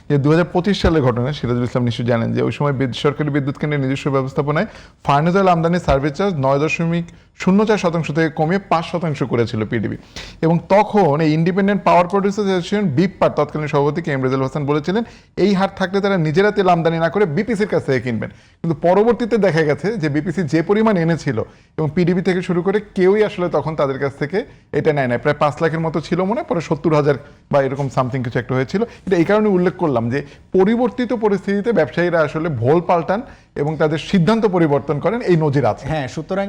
যে 2025 সালের ঘটনা, সিরাজুল ইসলাম নিশ্চয়ই জানেন যে ওই সময় সরকারি বিদ্যুৎ কেন্দ্রের নিজস্ব ব্যবস্থাপনায় ফার্নেস অয়েল আমদানি সার্ভিস চার্জ 9.04% থেকে কমিয়ে 5% করেছিল পিডিবি। এবং তখন এই ইন্ডিপেন্ডেন্ট পাওয়ার প্রডিউসার্স অ্যাসোসিয়েশন বিপার তৎকালীন সভাপতি কে এম রেজাউল হোসেন বলেছিলেন এই হার থাকলে তারা নিজেরা তেল আমদানি না করে বিপিসির কাছ থেকে কিনবেন। কিন্তু পরবর্তীতে দেখা গেছে যে বিপিসি যে পরিমাণ এনেছিল এবং পিডিবি থেকে শুরু করে কেউই আসলে তখন তাদের কাছ থেকে এটা নেয় না। প্রায় 5 লাখের মতো ছিল মনে হয়, পরে 70,000 বা এরকম সামথিং কিছু একটা হয়েছিল। এটা এই কারণে উল্লেখ করলাম যে পরিবর্তিত পরিস্থিতিতে ব্যবসায়ীরা আসলে ভোল পাল্টান এবং তাদের সিদ্ধান্ত পরিবর্তন করেন, এই নজির আছে। হ্যাঁ, সুতরাং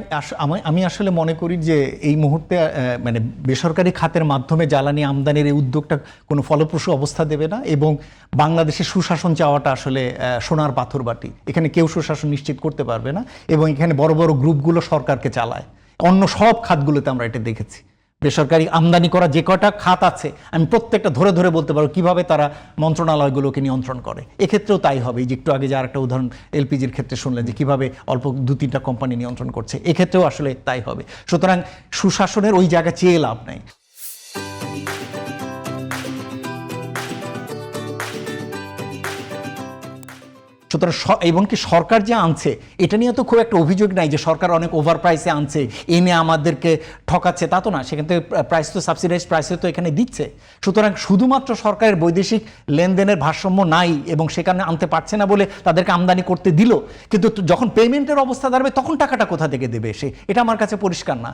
আমি আসলে মনে করি যে এই মুহূর্তে মানে বেসরকারি খাতের মাধ্যমে জ্বালানি আমদানির এই উদ্যোগটা কোনো ফলপ্রসূ অবস্থা দেবে না এবং বাংলাদেশে সুশাসন চাওয়াটা আসলে সোনার পাথর বাটি। এখানে কেউ সুশাসন নিশ্চিত করতে পারবে না এবং এখানে বড় বড় গ্রুপগুলো সরকারকে চালায়। অন্য সব খাতগুলোতে আমরা এটা দেখেছি। বেসরকারি আমদানি করা যে কয়টা খাত আছে আমি প্রত্যেকটা ধরে ধরে বলতে পারবো কিভাবে তারা মন্ত্রণালয়গুলোকে নিয়ন্ত্রণ করে। এক্ষেত্রেও তাই হবে। এই যে একটু আগে যে আরেকটা উদাহরণ এলপিজির ক্ষেত্রে শুনলেন যে কিভাবে অল্প 2-3টা কোম্পানি নিয়ন্ত্রণ করছে, এক্ষেত্রেও আসলে তাই হবে। সুতরাং সুশাসনের ওই জায়গায় চেয়ে লাভ নেই। সুতরাং এবং কি সরকার যে আনছে এটা নিয়ে তো খুব একটা অভিযোগ নাই যে সরকার অনেক ওভার প্রাইসে আনছে, এনে আমাদেরকে ঠকাচ্ছে, তা তো না। সেখান থেকে প্রাইস তো সাবসিডাইজ প্রাইসে তো এখানে দিচ্ছে। সুতরাং শুধুমাত্র সরকারের বৈদেশিক লেনদেনের ভারসাম্য নাই এবং সেখানে আনতে পারছে না বলে তাদেরকে আমদানি করতে দিল, কিন্তু যখন পেমেন্টের অবস্থা দাঁড়াবে তখন টাকাটা কোথা থেকে দেবে সে, এটা আমার কাছে পরিষ্কার না।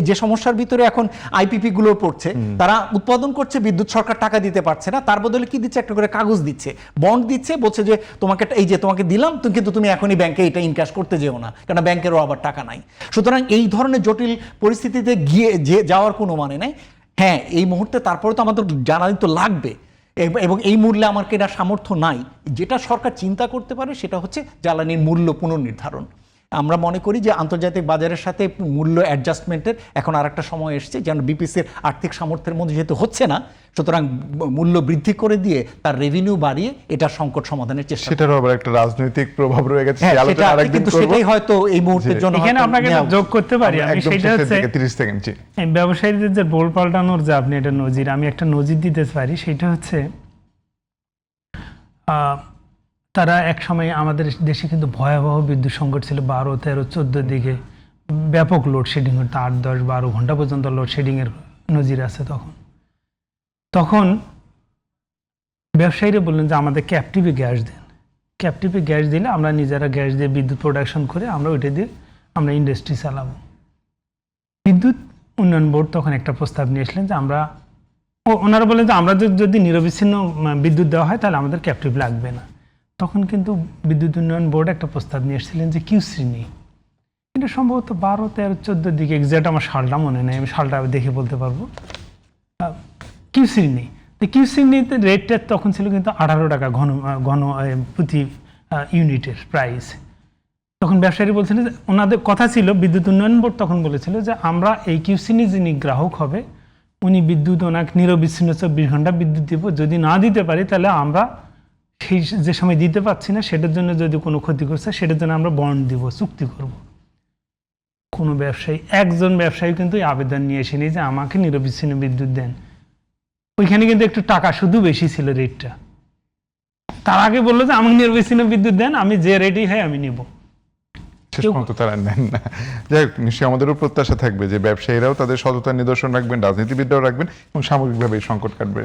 যে সমস্যার ভিতরে এখন আইপিপি গুলো পড়ছে, তারা উৎপাদন করছে বিদ্যুৎ, সরকার টাকা দিতে পারছে না, তার বদলে কি দিচ্ছে, একটা করে কাগজ দিচ্ছে, বন্ড দিচ্ছে, বলছে যে তোমাকে এই যে তোমাকে দিলাম কিন্তু তুমি এখনই ব্যাংকে এটা ইনক্যাশ করতে যেও না, কারণ ব্যাংকেরও আবার টাকা নাই। সুতরাং এই ধরনের জটিল পরিস্থিতিতে গিয়ে যাওয়ার কোনো মানে নাই। হ্যাঁ, এই মুহূর্তে তারপরে তো আমাদের জ্বালানি তো লাগবে এবং এই মূল্যে আমার কেনার সামর্থ্য নাই। যেটা সরকার চিন্তা করতে পারে সেটা হচ্ছে জ্বালানির মূল্য পুনর্নির্ধারণ। আমরা মনে করি যে আন্তর্জাতিক বাজারের সাথে মূল্য অ্যাডজাস্টমেন্টের এখন আর একটা সময় এসছে, যেন বিপিসির আর্থিক সামর্থ্যের মধ্যে যেহেতু হচ্ছে না, সুতরাং মূল্য বৃদ্ধি করে দিয়ে তার রেভিনিউ বাড়িয়ে এটা সংকট সমাধানের চেষ্টা। সেটারও আবার একটা রাজনৈতিক প্রভাব রয়ে গেছে, কিন্তু সেটাই হয়তো এই মুহূর্তের জন্য এখানে আপনাকে যোগ করতে পারি আমি, সেটা হচ্ছে 30 সেকেন্ড। ব্যবসায়ীদের যে বোল পাল্টানোর যে আপনি এটা নজির, আমি একটা নজির দিতে পারি। সেটা হচ্ছে তারা এক সময় আমাদের দেশে কিন্তু ভয়াবহ বিদ্যুৎ সংকট ছিল, 12, 13, 14 দিকে ব্যাপক লোডশেডিং হতো, 8, 10, 12 ঘন্টা পর্যন্ত লোডশেডিংয়ের নজির আছে। তখন ব্যবসায়ীরা বললেন যে আমাদের ক্যাপটিভে গ্যাস দেন, ক্যাপটিভে গ্যাস দিলে আমরা নিজেরা গ্যাস দিয়ে বিদ্যুৎ প্রোডাকশন করে আমরা ওইটা দিয়ে আমরা ইন্ডাস্ট্রি চালাবো। বিদ্যুৎ উন্নয়ন বোর্ড তখন একটা প্রস্তাব নিয়ে আসলেন যে ওনারা বললেন যে আমরা যদি নিরবিচ্ছিন্ন বিদ্যুৎ দেওয়া হয় তাহলে আমাদের ক্যাপটিভ লাগবে না। তখন কিন্তু বিদ্যুৎ উন্নয়ন বোর্ড একটা প্রস্তাব নিয়ে এসেছিলেন যে কিউসি নেই। এটা সম্ভবত 12, 13, 14 দিকে, এক্সাক্ট আমার সালটা মনে নেই, আমি সালটা দেখে বলতে পারবো। কিউসি নেই, কিউসি নিতে রেটটা তখন ছিল কিন্তু 18 টাকা ঘন প্রতি ইউনিটের প্রাইস। তখন ব্যবসায়ী বলছিলেন যে ওনাদের কথা ছিল, বিদ্যুৎ উন্নয়ন বোর্ড তখন বলেছিল যে আমরা এই কিউসিনি যিনি গ্রাহক হবে উনি বিদ্যুৎ ওনাকে নিরবিচ্ছিন্ন 24 ঘন্টা বিদ্যুৎ দিব, যদি না দিতে পারি তাহলে আমরা সেই যে সময় দিতে পারছি না সেটার জন্য যদি কোনো ক্ষতি করছে সেটার জন্য আমরা বন্ড দিব, চুক্তি করব। কোনো ব্যবসায়ী, একজন ব্যবসায়ী কিন্তু আবেদন নিয়ে এসেনি যে আমাকে নিরবিচ্ছিন্ন বিদ্যুৎ দেন। ওইখানে কিন্তু একটু টাকা শুধু বেশি ছিল রেটটা। তার আগে বললো যে আমাকে নিরবিচ্ছিন্ন বিদ্যুৎ দেন, আমি যে রেডি হয় আমি নেব। তারা নেন না। যাই হোক, নিশ্চয়ই আমাদেরও প্রত্যাশা থাকবে যে ব্যবসায়ীরাও তাদের সততার নিদর্শন রাখবেন, রাজনীতিবিদরাও রাখবেন এবং সামগ্রিকভাবে এই সংকট কাটবে।